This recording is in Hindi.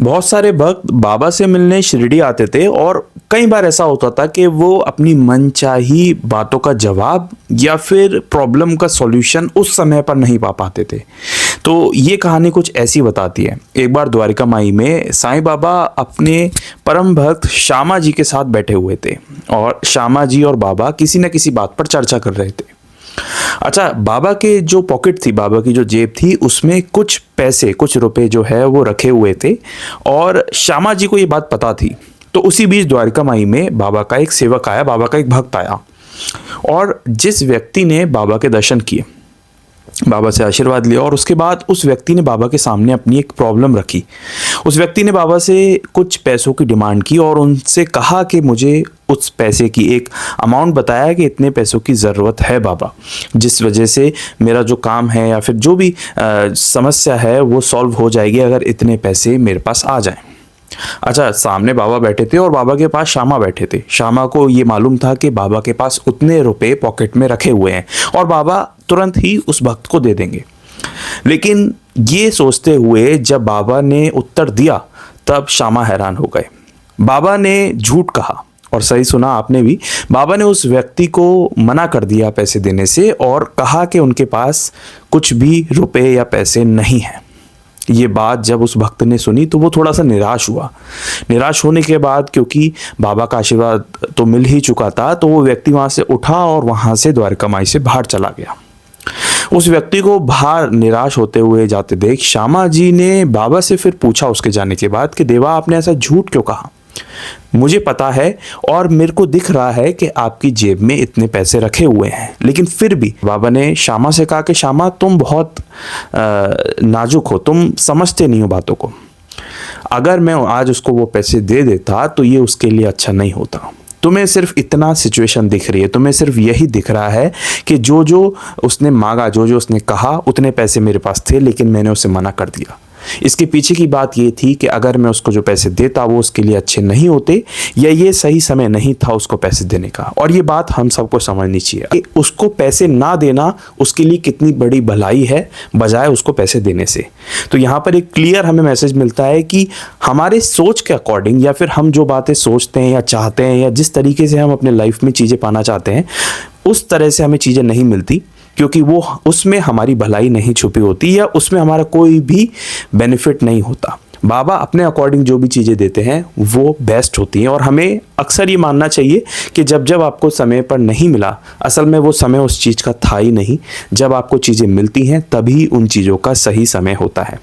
बहुत सारे भक्त बाबा से मिलने शिरडी आते थे और कई बार ऐसा होता था कि वो अपनी मनचाही बातों का जवाब या फिर प्रॉब्लम का सॉल्यूशन उस समय पर नहीं पा पाते थे। तो ये कहानी कुछ ऐसी बताती है। एक बार द्वारिका माई में साईं बाबा अपने परम भक्त श्यामा जी के साथ बैठे हुए थे और श्यामा जी और बाबा किसी न किसी बात पर चर्चा कर रहे थे। अच्छा, बाबा के जो पॉकेट थी, बाबा की जो जेब थी, उसमें कुछ पैसे, कुछ रुपए जो है वो रखे हुए थे और श्यामा जी को ये बात पता थी। तो उसी बीच द्वारिका माई में बाबा का एक सेवक आया, बाबा का एक भक्त आया और जिस व्यक्ति ने बाबा के दर्शन किए, बाबा से आशीर्वाद लिया और उसके बाद उस व्यक्ति ने बाबा के सामने अपनी एक प्रॉब्लम रखी। उस व्यक्ति ने बाबा से कुछ पैसों की डिमांड की और उनसे कहा कि मुझे उस पैसे की एक अमाउंट बताया कि इतने पैसों की ज़रूरत है बाबा, जिस वजह से मेरा जो काम है या फिर जो भी समस्या है वो सॉल्व हो जाएगी अगर इतने पैसे मेरे पास आ जाएं। अच्छा, सामने बाबा बैठे थे और बाबा के पास श्यामा बैठे थे। श्यामा को ये मालूम था कि बाबा के पास उतने रुपए पॉकेट में रखे हुए हैं और बाबा तुरंत ही उस भक्त को दे देंगे। लेकिन ये सोचते हुए जब बाबा ने उत्तर दिया तब श्यामा हैरान हो गए। बाबा ने झूठ कहा और सही सुना आपने भी। बाबा ने उस व्यक्ति को मना कर दिया पैसे देने से और कहा कि उनके पास कुछ भी रुपए या पैसे नहीं हैं। ये बात जब उस भक्त ने सुनी तो वो थोड़ा सा निराश हुआ। निराश होने के बाद, क्योंकि बाबा का आशीर्वाद तो मिल ही चुका था, तो वो व्यक्ति वहाँ से उठा और वहाँ से द्वारिका माई से बाहर चला गया। उस व्यक्ति को बाहर निराश होते हुए जाते देख श्यामा जी ने बाबा से फिर पूछा उसके जाने के बाद कि देवा, आपने ऐसा झूठ क्यों कहा? मुझे पता है और मेरे को दिख रहा है कि आपकी जेब में इतने पैसे रखे हुए हैं, लेकिन फिर भी बाबा ने श्यामा से कहा कि श्यामा, तुम बहुत नाजुक हो, तुम समझते नहीं हो बातों को। अगर मैं आज उसको वो पैसे दे देता तो ये उसके लिए अच्छा नहीं होता। तुम्हें सिर्फ इतना सिचुएशन दिख रही है, तुम्हें सिर्फ यही दिख रहा है कि जो जो उसने मांगा, जो जो उसने कहा, उतने पैसे मेरे पास थे लेकिन मैंने उसे मना कर दिया। इसके पीछे की बात ये थी कि अगर मैं उसको जो पैसे देता वो उसके लिए अच्छे नहीं होते या ये सही समय नहीं था उसको पैसे देने का। और ये बात हम सबको समझनी चाहिए कि उसको पैसे ना देना उसके लिए कितनी बड़ी भलाई है बजाय उसको पैसे देने से। तो यहाँ पर एक क्लियर हमें मैसेज मिलता है कि हमारे सोच के अकॉर्डिंग या फिर हम जो बातें सोचते हैं या चाहते हैं या जिस तरीके से हम अपने लाइफ में चीज़ें पाना चाहते हैं उस तरह से हमें चीज़ें नहीं मिलती, क्योंकि वो उसमें हमारी भलाई नहीं छुपी होती या उसमें हमारा कोई भी बेनिफिट नहीं होता। बाबा अपने अकॉर्डिंग जो भी चीज़ें देते हैं वो बेस्ट होती हैं और हमें अक्सर ये मानना चाहिए कि जब जब आपको समय पर नहीं मिला, असल में वो समय उस चीज़ का था ही नहीं। जब आपको चीज़ें मिलती हैं तभी उन चीज़ों का सही समय होता है।